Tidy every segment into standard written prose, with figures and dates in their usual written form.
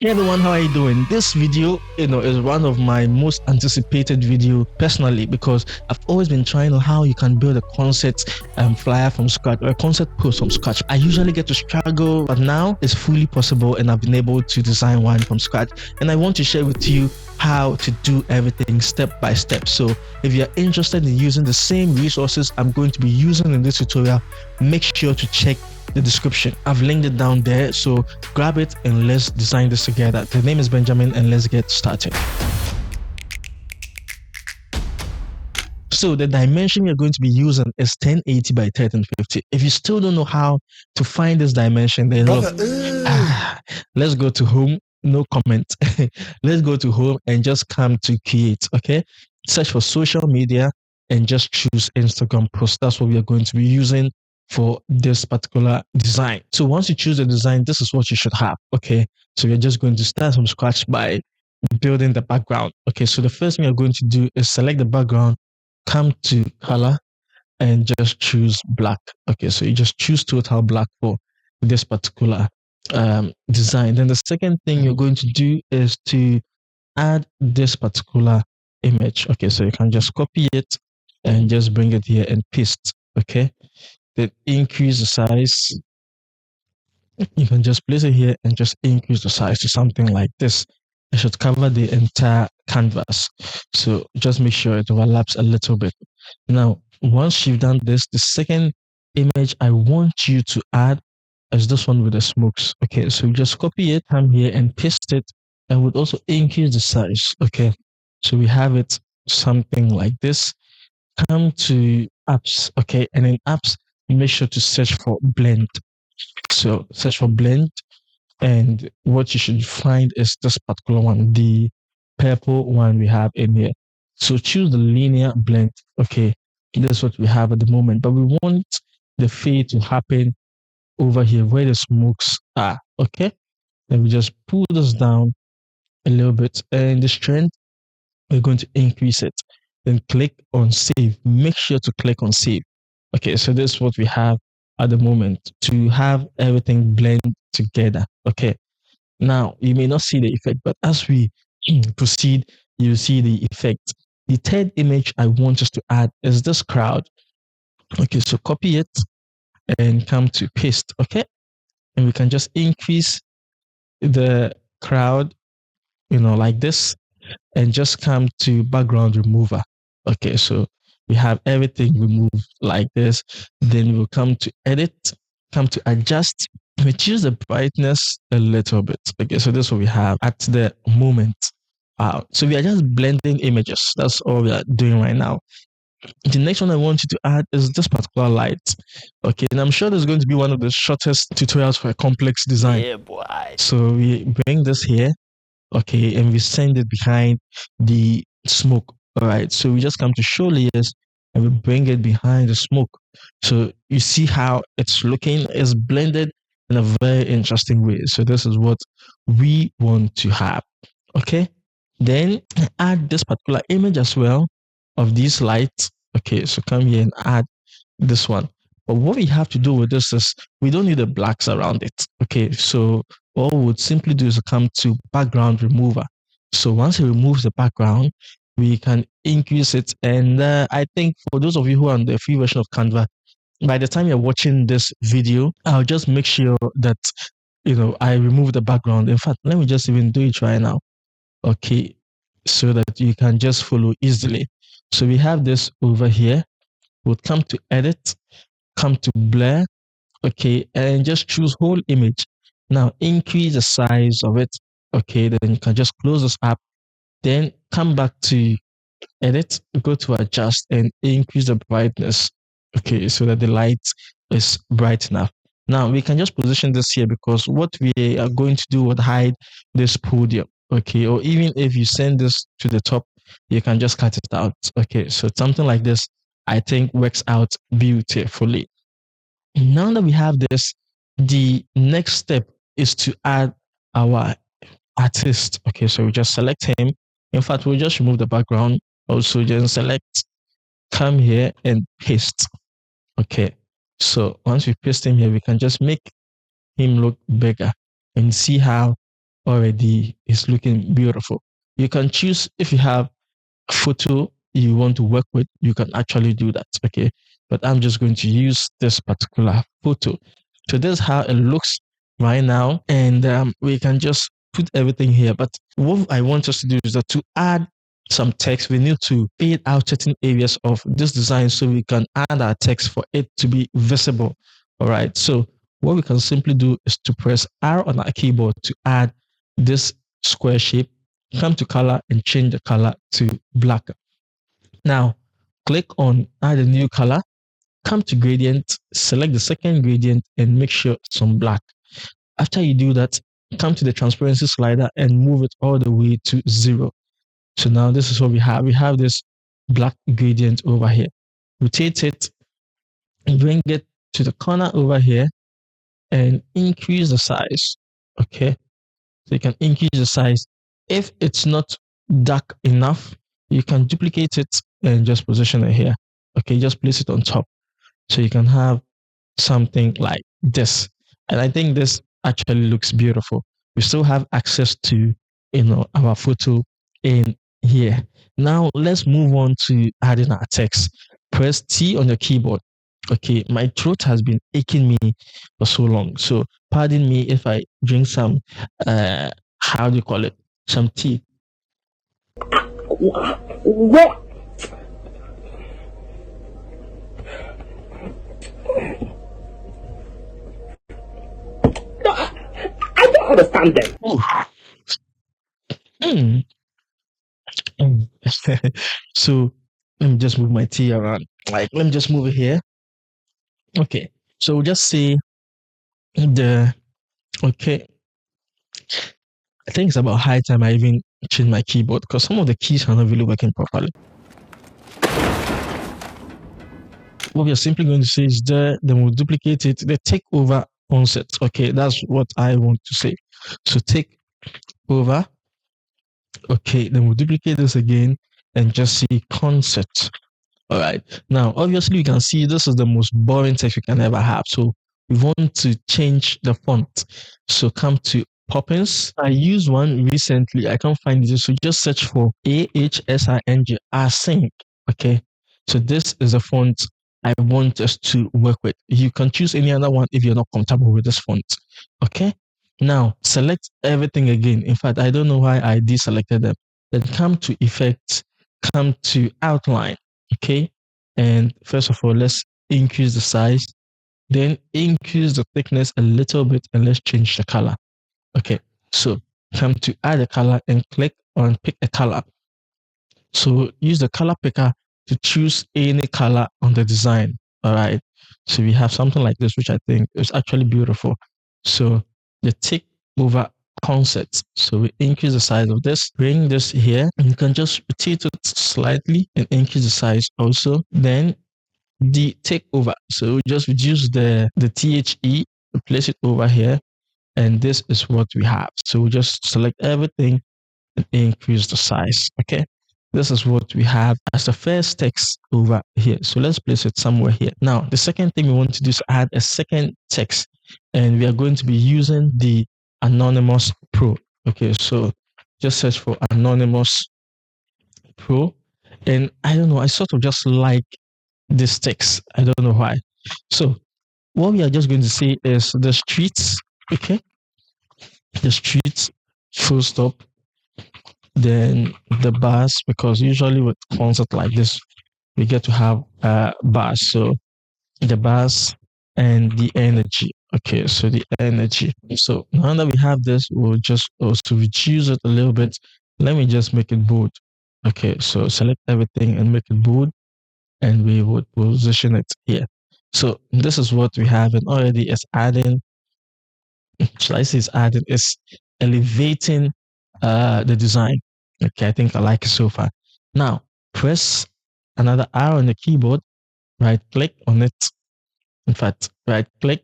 Hey everyone, how are you doing? This video, is one of my most anticipated video personally because I've always been trying on how you can build a concept flyer from scratch or a concept post from scratch. I usually get to struggle, but now it's fully possible and I've been able to design one from scratch. And I want to share with you how to do everything step by step. So if you're interested in using the same resources I'm going to be using in this tutorial, make sure to check the description. I've linked it down there, so grab it and let's design this together. The name is Benjamin and let's get started. So the dimension you're going to be using is 1080 by 1350. If you still don't know how to find this dimension, then look, let's go to home. No comment. Let's go to home and just come to create. Okay, search for social media and just choose Instagram post. That's what we are going to be using for this particular design. So once you choose the design, this is what you should have. Okay, so you're just going to start from scratch by building the background. Okay, so the first thing you're going to do is select the background, come to color and just choose black. Okay, so you just choose total black for this particular design. Then the second thing you're going to do is to add this particular image. Okay, so you can just copy it and just bring it here and paste. Okay, then increase the size. You can just place it here and just increase the size to something like this. It should cover the entire canvas. So just make sure it overlaps a little bit. Now, once you've done this, the second image I want you to add is this one with the smokes. Okay, so just copy it, come here and paste it, and would also increase the size. Okay, so we have it something like this. Come to apps. Okay, and in apps, make sure to search for blend. So search for blend, and what you should find is this particular one, the purple one we have in here. So choose the linear blend. Okay, that's what we have at the moment, but we want the fade to happen over here where the smokes are. Okay, then we just pull this down a little bit, and the strength we're going to increase it. Then click on save. Make sure to click on save. Okay, so this is what we have at the moment to have everything blend together. Okay, now you may not see the effect, but as we proceed, you see the effect. The third image I want us to add is this crowd. Okay, so copy it and come to paste. Okay, and we can just increase the crowd, like this, and just come to background remover. Okay, so we have everything removed like this. Then we'll come to edit, come to adjust. We choose the brightness a little bit. Okay, so this is what we have at the moment. So we are just blending images. That's all we are doing right now. The next one I want you to add is this particular light. Okay, and I'm sure this is going to be one of the shortest tutorials for a complex design. Yeah, boy. So we bring this here, okay, and we send it behind the smoke. All right, so we just come to show layers and we bring it behind the smoke. So you see how it's looking, it's blended in a very interesting way. So this is what we want to have. Okay, then add this particular image as well of these lights. Okay, so come here and add this one. But what we have to do with this is we don't need the blacks around it. Okay, so all we would simply do is come to background remover. So once it removes the background, we can increase it. And I think for those of you who are on the free version of Canva, by the time you're watching this video, I'll just make sure that, I remove the background. In fact, let me just even do it right now. Okay, so that you can just follow easily. So we have this over here. We'll come to edit, come to blur, okay, and just choose whole image. Now increase the size of it. Okay, then you can just close this up. Then come back to edit, go to adjust and increase the brightness. Okay, so that the light is bright enough. Now we can just position this here because what we are going to do would hide this podium. Okay, or even if you send this to the top, you can just cut it out. Okay, so something like this, I think works out beautifully. Now that we have this, the next step is to add our artist. Okay, so we just select him. In fact, we'll just remove the background. Also, just select, come here and paste. Okay, so once we paste him here, we can just make him look bigger and see how already is looking beautiful. You can choose if you have photo you want to work with, you can actually do that. Okay. But I'm just going to use this particular photo. So this is how it looks right now. And we can just put everything here. But what I want us to do is that to add some text, we need to fade out certain areas of this design so we can add our text for it to be visible. All right. So what we can simply do is to press R on our keyboard to add this square shape, come to color and change the color to black. Now, click on add a new color, come to gradient, select the second gradient and make sure it's on black. After you do that, come to the transparency slider and move it all the way to 0. So now this is what we have. We have this black gradient over here. Rotate it and bring it to the corner over here and increase the size. Okay. So you can increase the size. If it's not dark enough, you can duplicate it and just position it here. Okay, just place it on top. So you can have something like this. And I think this actually looks beautiful. We still have access to, our photo in here. Now let's move on to adding our text. Press T on your keyboard. Okay, my throat has been aching me for so long. So pardon me if I drink some, how do you call it? Some tea. What? No, I don't understand them. So let me just move my tea around. Like, let me just move it here. Okay. So we'll just say okay. I think it's about high time I even change my keyboard because some of the keys are not really working properly. What we are simply going to say is there, then we'll duplicate it. The take over concept. Okay, that's what I want to say. So take over. Okay, then we'll duplicate this again and just see concept. All right. Now, obviously, you can see this is the most boring text you can ever have. So we want to change the font. So come to Poppins. I used one recently. I can't find it. So just search for AHSING, async. Okay. So this is a font I want us to work with. You can choose any other one if you're not comfortable with this font. Okay. Now select everything again. In fact, I don't know why I deselected them. Then come to effects, come to outline. Okay. And first of all, let's increase the size, then increase the thickness a little bit, and let's change the color. Okay. So come to add a color and click on pick a color. So use the color picker to choose any color on the design. All right. So we have something like this, which I think is actually beautiful. So the take over concept. So we increase the size of this, bring this here, and you can just rotate it slightly and increase the size also. Then the takeover. So just reduce the THE, place it over here, and this is what we have. So we just select everything and increase the size. Okay. This is what we have as the first text over here. So let's place it somewhere here. Now, the second thing we want to do is add a second text, and we are going to be using the Anonymous Pro. Okay, so just search for Anonymous Pro. And I don't know, I sort of just like this text. I don't know why. So what we are just going to say is the streets, okay? The streets, full stop, then the bars, because usually with concert like this, we get to have bars. So the bars and the energy. Okay, so the energy. So now that we have this, we'll just also reduce it a little bit. Let me just make it bold. Okay, so select everything and make it bold, and we would position it here. So this is what we have, and already it's adding, should I say it's adding, it's elevating the design. Okay, I think I like it so far. Now press another R on the keyboard, right click on it. In fact, right click,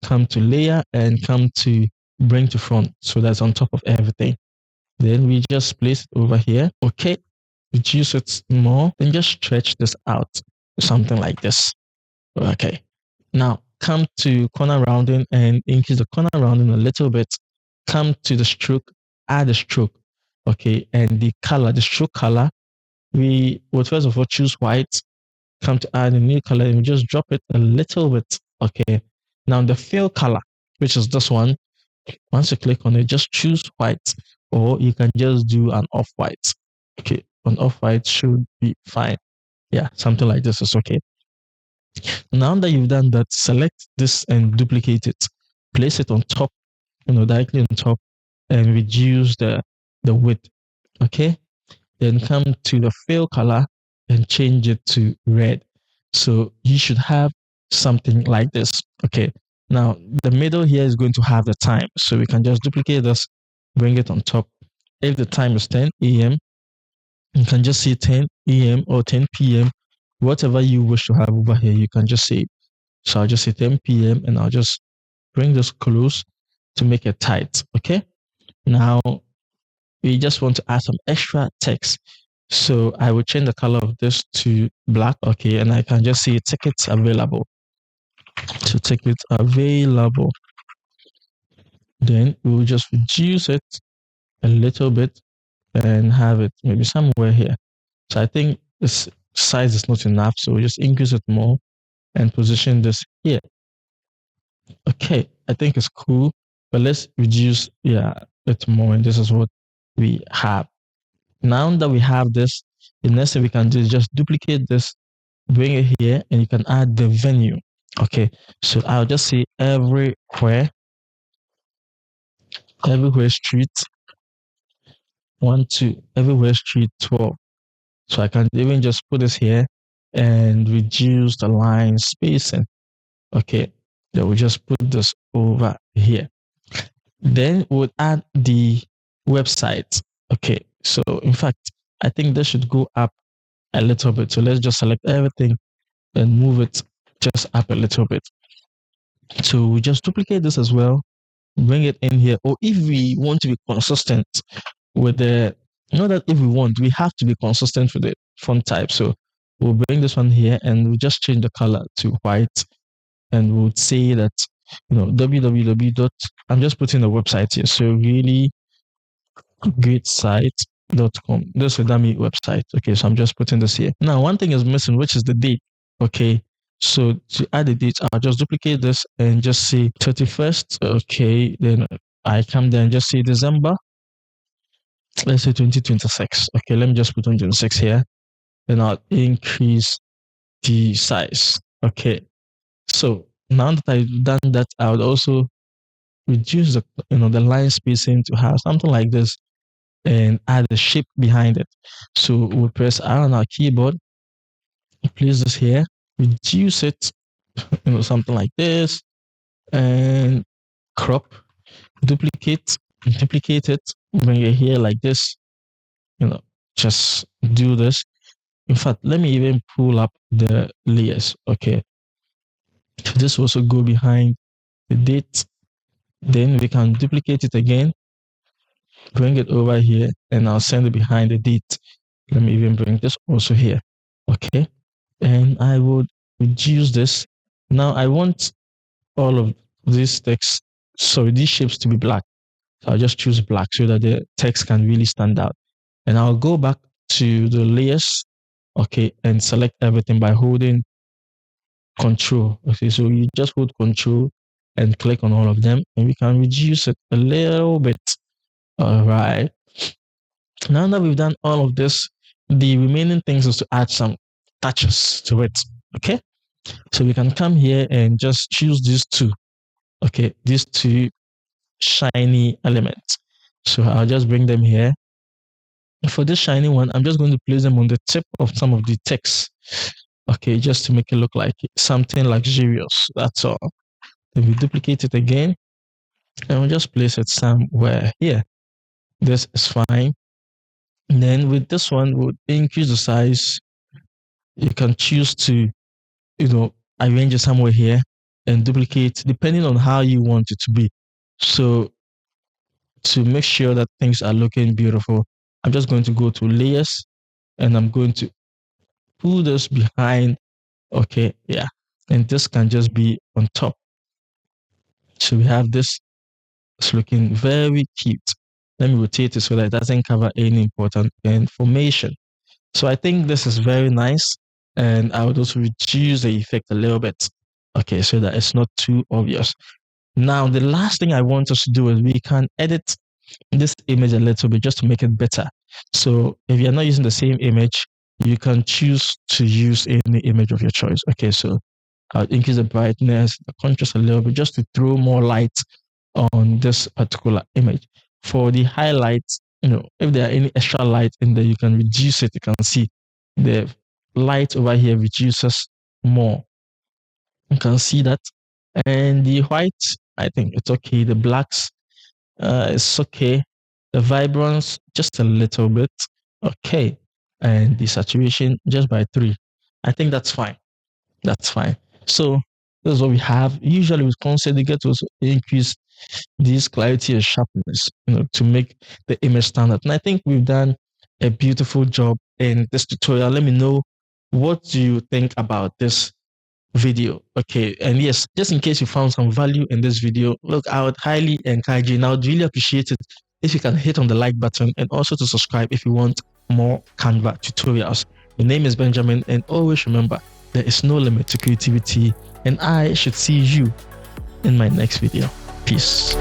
come to layer and come to bring to front. So that's on top of everything. Then we just place it over here. Okay, reduce it more, then just stretch this out to something like this. Okay, now come to corner rounding and increase the corner rounding a little bit. Come to the stroke add a stroke, okay, and the color, the stroke color, we would first of all choose white, come to add a new color, and we just drop it a little bit, okay. Now the fill color, which is this one, once you click on it, just choose white, or you can just do an off-white, okay. An off-white should be fine. Yeah, something like this is okay. Now that you've done that, select this and duplicate it. Place it on top, directly on top, and reduce the width. Okay. Then come to the fill color and change it to red. So you should have something like this. Okay. Now the middle here is going to have the time. So we can just duplicate this, bring it on top. If the time is 10 a.m., you can just say 10 a.m. or 10 p.m. Whatever you wish to have over here, you can just say. So I'll just say 10 p.m. and I'll just bring this close to make it tight. Okay. Now we just want to add some extra text. So I will change the color of this to black. Okay. And I can just see tickets available. So tickets available. Then we will just reduce it a little bit and have it maybe somewhere here. So I think this size is not enough. So we just increase it more and position this here. Okay, I think it's cool, but let's reduce it more, and this is what we have. Now that we have this, the next thing we can do is just duplicate this, bring it here, and you can add the venue. Okay, so I'll just say everywhere street 1 2, everywhere street 12. So I can even just put this here and reduce the line spacing. Okay, then we'll just put this over here. Then we'll add the website. Okay, so in fact, I think this should go up a little bit. So let's just select everything and move it just up a little bit. So we just duplicate this as well, bring it in here. Or if we want to be consistent with not that if we want, we have to be consistent with the font type. So we'll bring this one here and we just change the color to white, and we'll say that www. I'm just putting the website here. So really greatsite.com. This is the dummy website. Okay, so I'm just putting this here. Now, one thing is missing, which is the date. Okay, so to add the date, I'll just duplicate this and just say 31st. Okay, then I come there and just say December. Let's say 2026. Okay, let me just put 2026 here. Then I'll increase the size. Okay, so now that I've done that, I would also reduce the line spacing to have something like this and add a shape behind it. So we'll press R on our keyboard, place this here, reduce it, something like this, and crop, duplicate it, bring it here like this, just do this. In fact, let me even pull up the layers. Okay. So this will also go behind the date. Then we can duplicate it again, bring it over here, and I'll send it behind the date. Let me even bring this also here. Okay. And I would reduce this. Now I want all of these text, these shapes to be black. So I'll just choose black so that the text can really stand out. And I'll go back to the layers, okay, and select everything by holding Control. Okay, so you just hold Control and click on all of them, and we can reduce it a little bit. All right. Now that we've done all of this, the remaining things is to add some touches to it. Okay, so we can come here and just choose these two. Okay, these two shiny elements. So I'll just bring them here. For this shiny one, I'm just going to place them on the tip of some of the text. Okay, just to make it look like something luxurious. That's all. Then we duplicate it again, and we'll just place it somewhere here. This is fine. And then with this one, we'll increase the size. You can choose to, arrange it somewhere here and duplicate depending on how you want it to be. So to make sure that things are looking beautiful, I'm just going to go to layers and I'm going to pull this behind. Okay, yeah. And this can just be on top. So we have this. It's looking very cute. Let me rotate it so that it doesn't cover any important information. So I think this is very nice. And I would also reduce the effect a little bit. Okay, so that it's not too obvious. Now, the last thing I want us to do is we can edit this image a little bit just to make it better. So if you're not using the same image, you can choose to use any image of your choice. Okay, so I'll increase the brightness, the contrast a little bit just to throw more light on this particular image. For the highlights, if there are any extra light in there, you can reduce it. You can see the light over here reduces more. You can see that. And the white, I think it's okay. The blacks, it's okay. The vibrance, just a little bit. Okay. And the saturation, just by 3. I think that's fine. That's fine. So this is what we have. Usually with Concept, you get to also increase this clarity and sharpness, to make the image stand out. And I think we've done a beautiful job in this tutorial. Let me know, what do you think about this video? Okay, and yes, just in case you found some value in this video, look, I would highly encourage you, and I would really appreciate it if you can hit on the like button and also to subscribe if you want more Canva tutorials. My name is Benjamin, and always remember, there is no limit to creativity, and I should see you in my next video. Peace.